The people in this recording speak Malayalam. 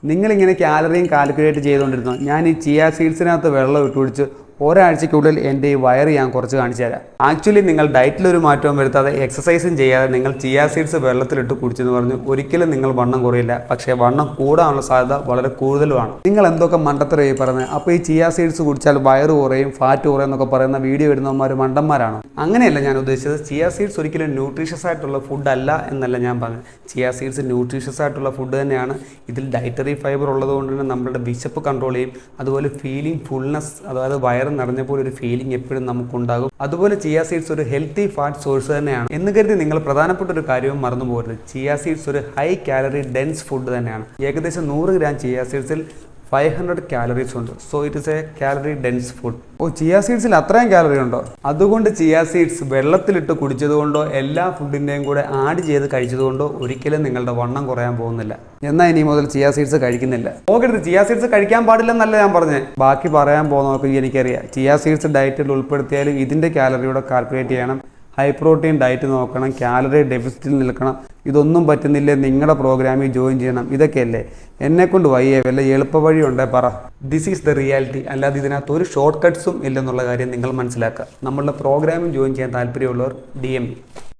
നിങ്ങളിങ്ങനെ കാലറിയും കാൽക്കുലേറ്റ് ചെയ്തുകൊണ്ടിരുന്നു. ഞാൻ ഈ ചിയ സീഡ്സിനകത്ത് വെള്ളം ഇട്ട് കുടിച്ച് ഒരാഴ്ചയ്ക്കുള്ളിൽ എൻ്റെ ഈ വയറ് ഞാൻ കുറച്ച് കാണിച്ചു തരാം. ആക്ച്വലി നിങ്ങൾ ഡയറ്റിലൊരു മാറ്റവും വരുത്താതെ എക്സസൈസും ചെയ്യാതെ നിങ്ങൾ ചിയ സീഡ്സ് വെള്ളത്തിലിട്ട് കുടിച്ചെന്ന് പറഞ്ഞു ഒരിക്കലും നിങ്ങൾ വണ്ണം കുറയില്ല. പക്ഷേ വണ്ണം കൂടാനുള്ള സാധ്യത വളരെ കൂടുതലുമാണ്. നിങ്ങൾ എന്തൊക്കെ മണ്ടത്തരമായി പറഞ്ഞത്? അപ്പോൾ ഈ ചിയ സീഡ്സ് കുടിച്ചാൽ വയറ് കുറയും, ഫാറ്റ് കുറയും എന്നൊക്കെ പറയുന്ന വീഡിയോ ഇടുന്നവന്മാർ മണ്ടന്മാരാണ്. അങ്ങനെയല്ല ഞാൻ ഉദ്ദേശിച്ചത്. ചിയ സീഡ്സ് ഒരിക്കലും ന്യൂട്രീഷ്യസ് ആയിട്ടുള്ള ഫുഡ് അല്ല എന്നല്ല ഞാൻ പറഞ്ഞത്. ചിയ സീഡ്സ് ന്യൂട്രീഷ്യസ് ആയിട്ടുള്ള ഫുഡ് തന്നെയാണ്. ഇതിൽ ഡയറ്ററി ഫൈബർ ഉള്ളത് കൊണ്ട് തന്നെ നമ്മുടെ വിശപ്പ് കൺട്രോൾ ചെയ്യും. അതുപോലെ ഫീലിംഗ് ഫുൾനെസ്, അതായത് വയറ് നിറഞ്ഞപ്പോൾ ഒരു ഫീലിംഗ് എപ്പോഴും നമുക്കുണ്ടാകും. അതുപോലെ ചിയ സീഡ്സ് ഒരു ഹെൽത്തി ഫാറ്റ് സോഴ്സ് തന്നെയാണ് എന്ന് കരുതി നിങ്ങൾ പ്രധാനപ്പെട്ട ഒരു കാര്യവും മറന്നു പോകരുത്. ചിയ സീഡ്സ് ഒരു ഹൈ കാലറി ഡെൻസ് ഫുഡ് തന്നെയാണ്. ഏകദേശം 100 ഗ്രാം ചിയ സീഡ്സിൽ 500 കാലറീസ് ഉണ്ട്. So it is a calorie dense food. Chia സീഡ്സിൽ അത്രയും കാലറി ഉണ്ടോ? അതുകൊണ്ട് ചിയ സീഡ്സ് വെള്ളത്തിലിട്ട് കുടിച്ചതുകൊണ്ടോ എല്ലാ ഫുഡിൻ്റെയും കൂടെ ആഡ് ചെയ്ത് കഴിച്ചതുകൊണ്ടോ ഒരിക്കലും നിങ്ങളുടെ വണ്ണം കുറയാൻ പോകുന്നില്ല. എന്നാൽ ഇനി മുതൽ ചിയ സീഡ്സ് കഴിക്കുന്നില്ല. നോക്കരുത്, ചിയ സീഡ്സ് കഴിക്കാൻ പാടില്ലെന്നല്ല ഞാൻ പറഞ്ഞത്. ബാക്കി പറയാൻ പോകുന്നവർക്ക് എനിക്കറിയാം. ചിയ സീഡ്സ് ഡയറ്റിൽ ഉൾപ്പെടുത്തിയാലും ഇതിൻ്റെ കാലറിയുടെ കാൽക്കുലേറ്റ് ചെയ്യണം. ഹൈ പ്രോട്ടീൻ ഡയറ്റ് നോക്കണം, കാലറി ഡെഫിസിറ്റിൽ നിൽക്കണം. ഇതൊന്നും പറ്റുന്നില്ലേ, നിങ്ങളുടെ പ്രോഗ്രാമിൽ ജോയിൻ ചെയ്യണം. ഇതൊക്കെയല്ലേ എന്നെക്കൊണ്ട് വയ്യേ, വല്ല എളുപ്പ വഴി ഉണ്ടേ പറ. This is the reality. അല്ലാതെ ഇതിനകത്ത് ഒരു ഷോർട്ട് കട്ട്സും ഇല്ലെന്നുള്ള കാര്യം നിങ്ങൾ മനസ്സിലാക്കുക. നമ്മളുടെ പ്രോഗ്രാമിൽ ജോയിൻ ചെയ്യാൻ താല്പര്യമുള്ളവർ DM